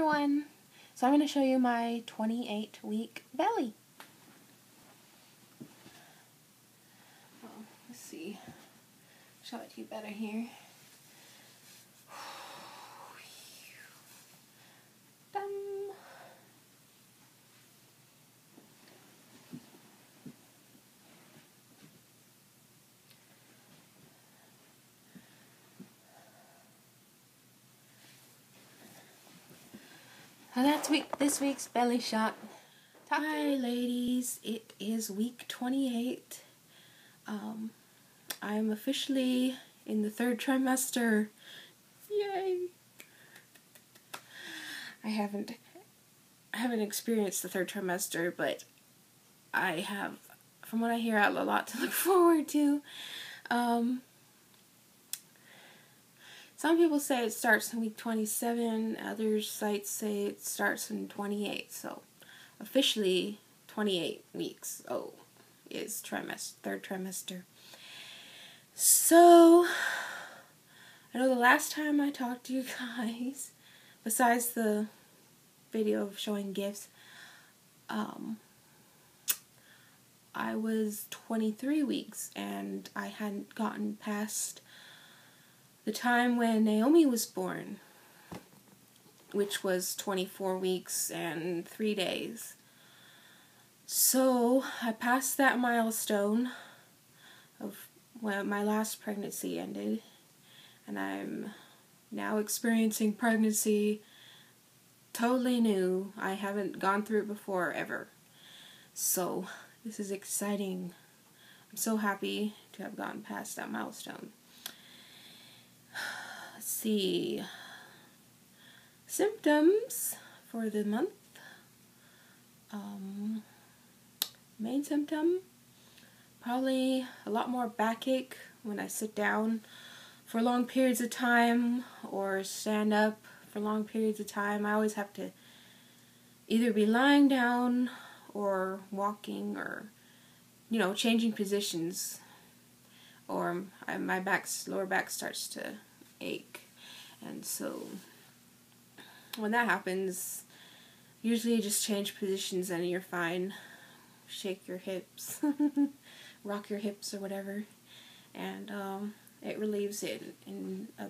everyone! So I'm going to show you my 28-week belly. Let's see. Show it to you better here. Dum. So that's this week's belly shot. Hi ladies, it is week 28. I'm officially in the 3rd trimester. Yay! I haven't experienced the 3rd trimester, but I have, from what I hear, a lot to look forward to. Some people say it starts in week 27, other sites say it starts in 28, so officially 28 weeks is 3rd trimester. So, I know the last time I talked to you guys, besides the video of showing gifts, I was 23 weeks and I hadn't gotten past the time when Naomi was born, which was 24 weeks and 3 days. So I passed that milestone of when my last pregnancy ended, and I'm now experiencing pregnancy totally new. I haven't gone through it before, ever. So this is exciting. I'm so happy to have gotten past that milestone. Let's see. Symptoms for the month. Main symptom, probably a lot more backache when I sit down for long periods of time or stand up for long periods of time. I always have to either be lying down or walking or, changing positions, or my lower back starts to ache. And so when that happens, usually you just change positions and you're fine. Shake your hips, rock your hips or whatever, and it relieves it in a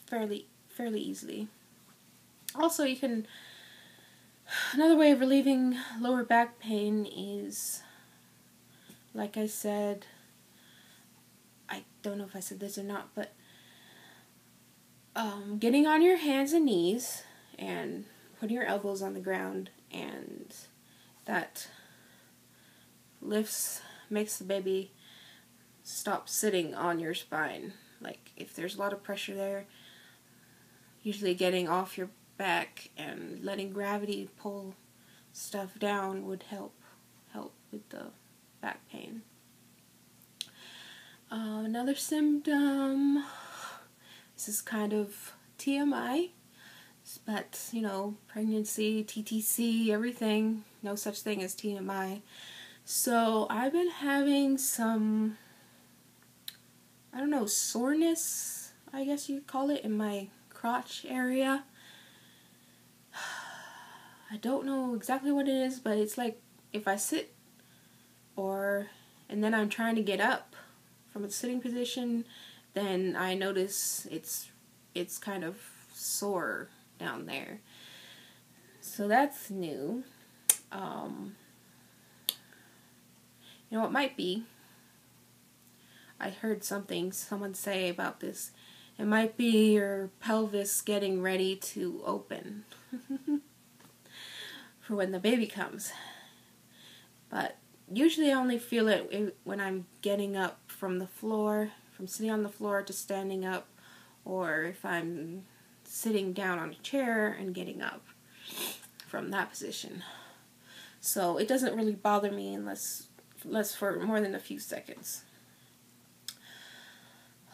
fairly easily. Also, another way of relieving lower back pain is, like I said, I don't know if I said this or not, but getting on your hands and knees and putting your elbows on the ground, and that makes the baby stop sitting on your spine. Like, if there's a lot of pressure there, usually getting off your back and letting gravity pull stuff down would help with the back pain. Another symptom, this is kind of TMI, but, pregnancy, TTC, everything, no such thing as TMI. So I've been having some, soreness, I guess you'd call it, in my crotch area. I don't know exactly what it is, but it's like if I sit and then I'm trying to get up from a sitting position, then I notice it's kind of sore down there. So that's new. It might be, I heard someone say about this, it might be your pelvis getting ready to open for when the baby comes. But usually I only feel it when I'm getting up from the floor, from sitting on the floor to standing up, or if I'm sitting down on a chair and getting up from that position. So it doesn't really bother me unless for more than a few seconds.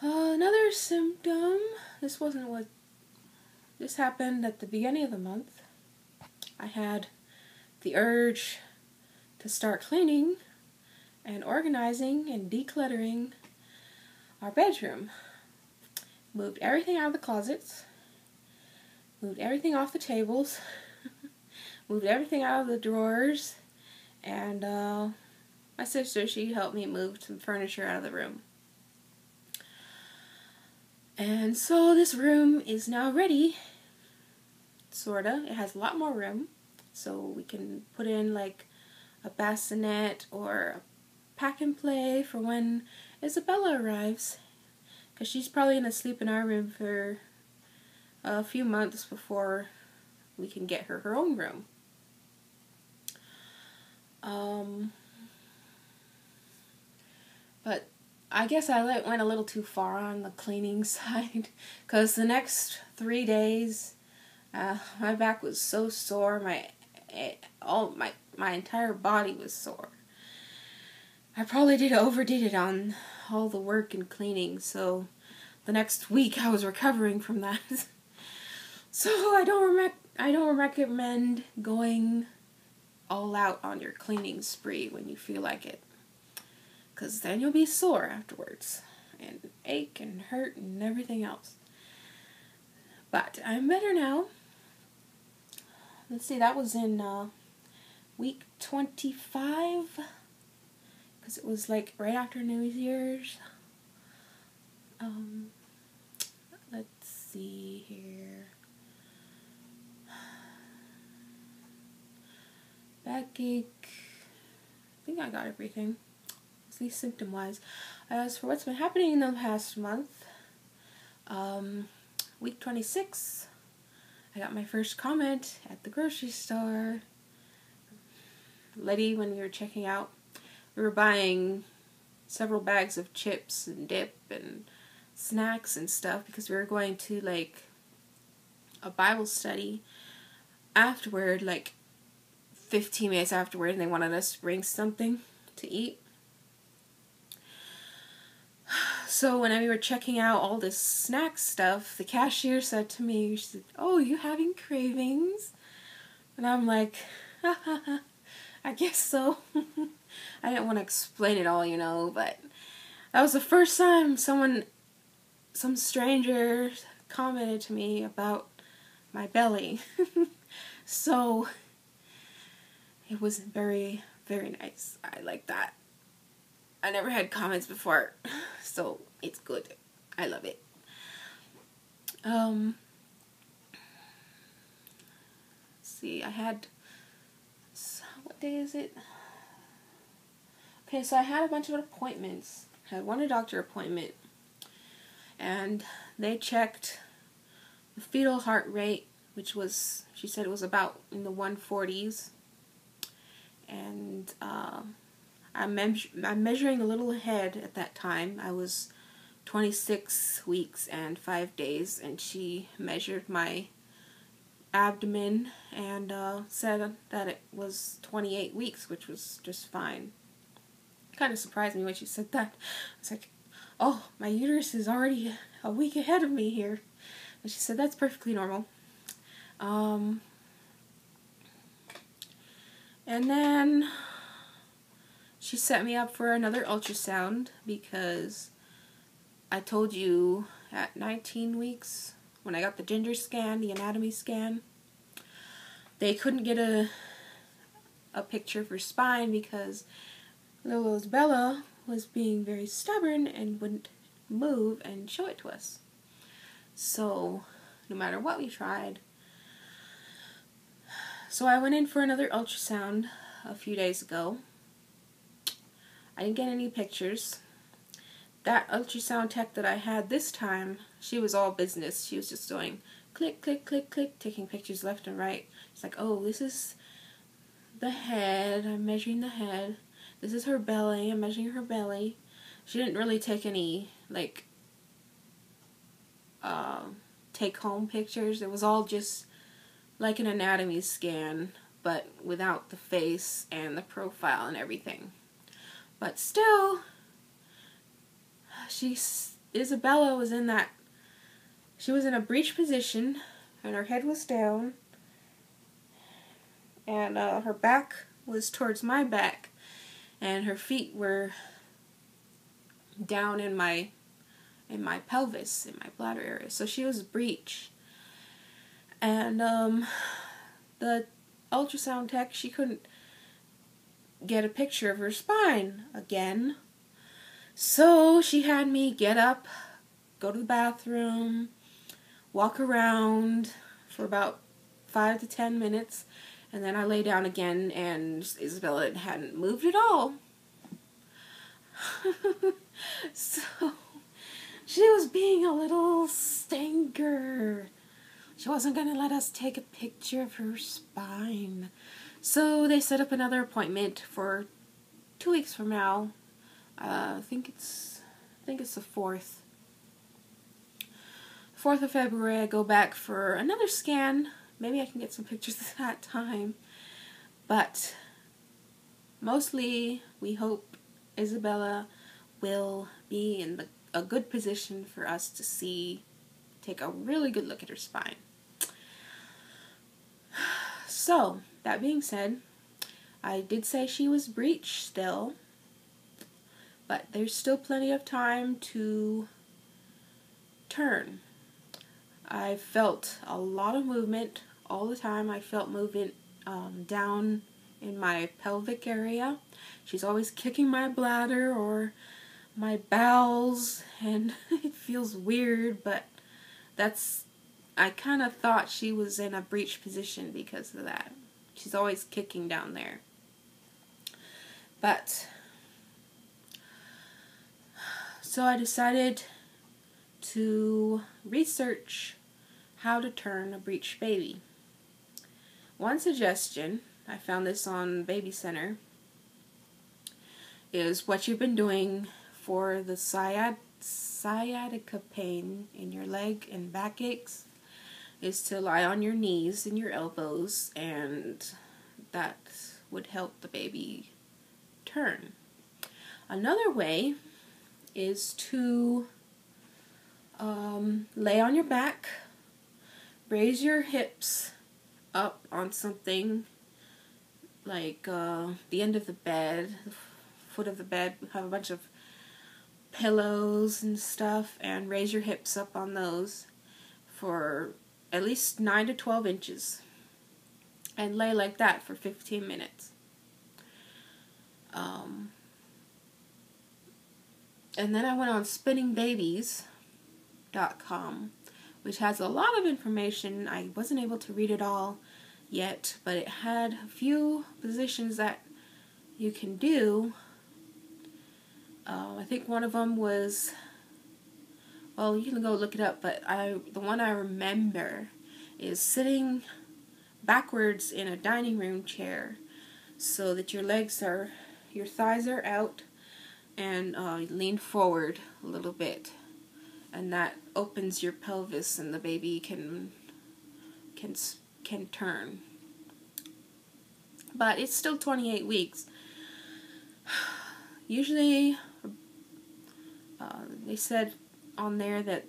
Another symptom, this happened at the beginning of the month. I had the urge to start cleaning and organizing and decluttering our bedroom. Moved everything out of the closets, moved everything off the tables, moved everything out of the drawers, and my sister, she helped me move some furniture out of the room. And so this room is now ready, sorta. It has a lot more room, so we can put in like a bassinet or a pack and play for when Isabella arrives, because she's probably going to sleep in our room for a few months before we can get her own room. But I guess I went a little too far on the cleaning side, because the next 3 days, my back was so sore, my entire body was sore. I probably overdid it on all the work and cleaning, so the next week I was recovering from that. So I don't recommend going all out on your cleaning spree when you feel like it, because then you'll be sore afterwards and ache and hurt and everything else. But I'm better now. Let's see, that was in week 25, because it was like right after New Year's. Let's see here. Backache. I think I got everything, at least symptom-wise. As for what's been happening in the past month, week 26, I got my first comment at the grocery store. Lady, when we were checking out, we were buying several bags of chips and dip and snacks and stuff because we were going to like a Bible study afterward, like 15 minutes afterward, and they wanted us to bring something to eat. So when we were checking out all this snack stuff, the cashier said to me, she said, "Oh, you having cravings?" And I'm like, I guess so. I didn't want to explain it all, but that was the first time some stranger commented to me about my belly. So it was very, very nice. I like that. I never had comments before, so it's good. I love it. Let's see, what day is it? Okay, so I had a bunch of appointments. I had one doctor appointment, and they checked the fetal heart rate, which was, she said it was about in the 140s, and I'm measuring a little ahead at that time. I was 26 weeks and 5 days, and she measured my abdomen and said that it was 28 weeks, which was just fine. Kind of surprised me when she said that. I was like, oh, my uterus is already a week ahead of me here. But she said that's perfectly normal. And then she set me up for another ultrasound because I told you at 19 weeks, when I got the ginger scan, the anatomy scan, they couldn't get a picture for spine because little Isabella was being very stubborn and wouldn't move and show it to us. So no matter what we tried. So I went in for another ultrasound a few days ago. I didn't get any pictures. That ultrasound tech that I had this time, she was all business. She was just doing click, click, click, click, taking pictures left and right. It's like, oh, this is the head. I'm measuring the head. This is her belly. I'm measuring her belly. She didn't really take any, like, take-home pictures. It was all just like an anatomy scan, but without the face and the profile and everything. But still, Isabella was she was in a breech position, and her head was down, and her back was towards my back, and her feet were down in my pelvis, in my bladder area. So she was breech. And the ultrasound tech, she couldn't get a picture of her spine again. So she had me get up, go to the bathroom, walk around for about 5 to 10 minutes, and then I lay down again, and Isabella hadn't moved at all. So she was being a little stinker. She wasn't going to let us take a picture of her spine. So they set up another appointment for 2 weeks from now. I think it's the 4th. 4th of February, I go back for another scan. Maybe I can get some pictures at that time. But mostly, we hope Isabella will be in a good position for us to take a really good look at her spine. So, that being said, I did say she was breech still, but there's still plenty of time to turn. I felt a lot of movement all the time. I felt movement down in my pelvic area. She's always kicking my bladder or my bowels, and it feels weird, but I kind of thought she was in a breech position because of that. She's always kicking down there. But, so I decided to research how to turn a breech baby. One suggestion, I found this on Baby Center, is what you've been doing for the sciatica pain in your leg and back aches is to lie on your knees and your elbows, and that would help the baby turn. Another way is to lay on your back, raise your hips up on something like the end of the bed, the foot of the bed, have a bunch of pillows and stuff, and raise your hips up on those for at least 9 to 12 inches and lay like that for 15 minutes. And then I went on spinningbabies.com, which has a lot of information. I wasn't able to read it all yet, but it had a few positions that you can do. I think one of them was, well, you can go look it up, but the one I remember is sitting backwards in a dining room chair so that your thighs are out, and lean forward a little bit, and that opens your pelvis and the baby can turn. But it's still 28 weeks. Usually, they said on there that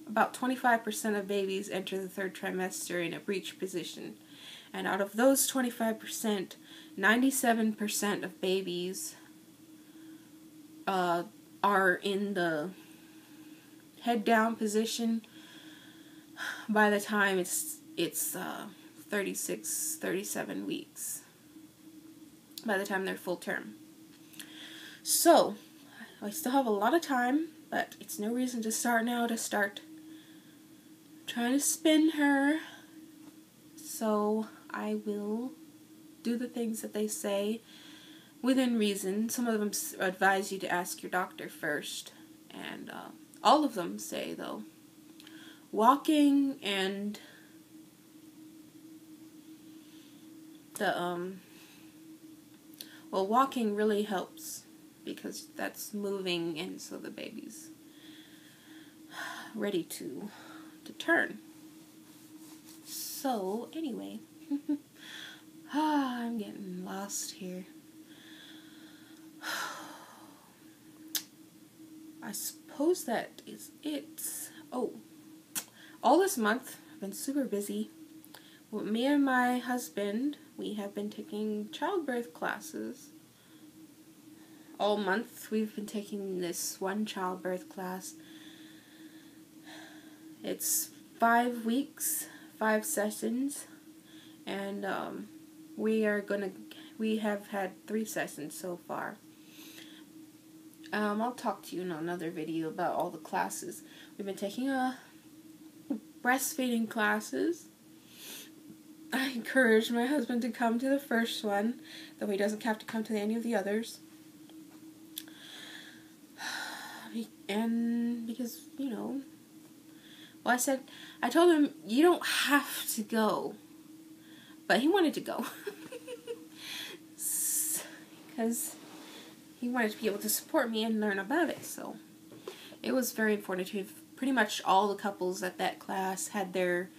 about 25% of babies enter the 3rd trimester in a breech position. And out of those 25%, 97% of babies are in the head down position by the time it's 36, 37 weeks, by the time they're full term. So, I still have a lot of time, but it's no reason to start now to start trying to spin her. So, I will do the things that they say within reason. Some of them advise you to ask your doctor first, and all of them say, though, walking and walking really helps because that's moving, and so the baby's ready to turn. So, anyway, I'm getting lost here. I suppose that is it. Oh, all this month I've been super busy. Well, me and my husband, we have been taking childbirth classes. All month we've been taking this one childbirth class. It's 5 5 sessions, and we have had 3 sessions so far. I'll talk to you in another video about all the classes. We've been taking breastfeeding classes. I encourage my husband to come to the first one, though he doesn't have to come to any of the others. And because, you know, well, I told him, you don't have to go. But he wanted to go. Because he wanted to be able to support me and learn about it. So it was very informative. Pretty much all the couples at that class had their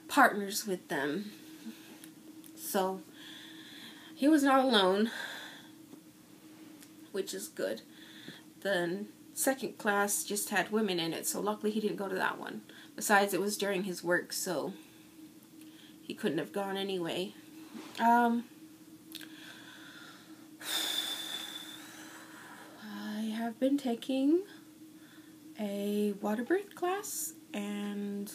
partners with them. So he was not alone, which is good. The second class just had women in it, so luckily he didn't go to that one. Besides, it was during his work, so he couldn't have gone anyway. I have been taking a water birth class, and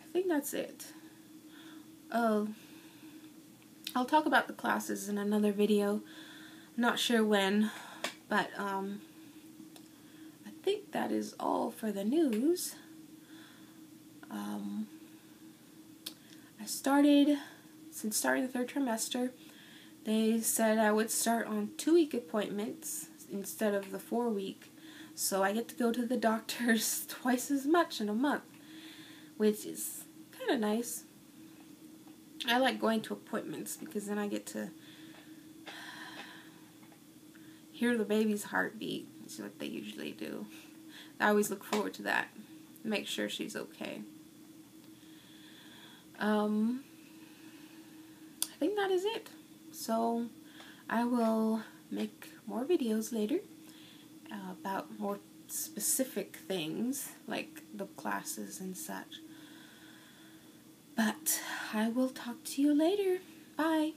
I think that's it. I'll talk about the classes in another video. I'm not sure when, but I think that is all for the news. Since starting the 3rd trimester, they said I would start on 2-week appointments instead of the 4-week. So I get to go to the doctors twice as much in a month, which is kind of nice. I like going to appointments because then I get to hear the baby's heartbeat. It's what they usually do. I always look forward to that. Make sure she's okay. I think that is it. So I will make more videos later about more specific things like the classes and such. But I will talk to you later. Bye.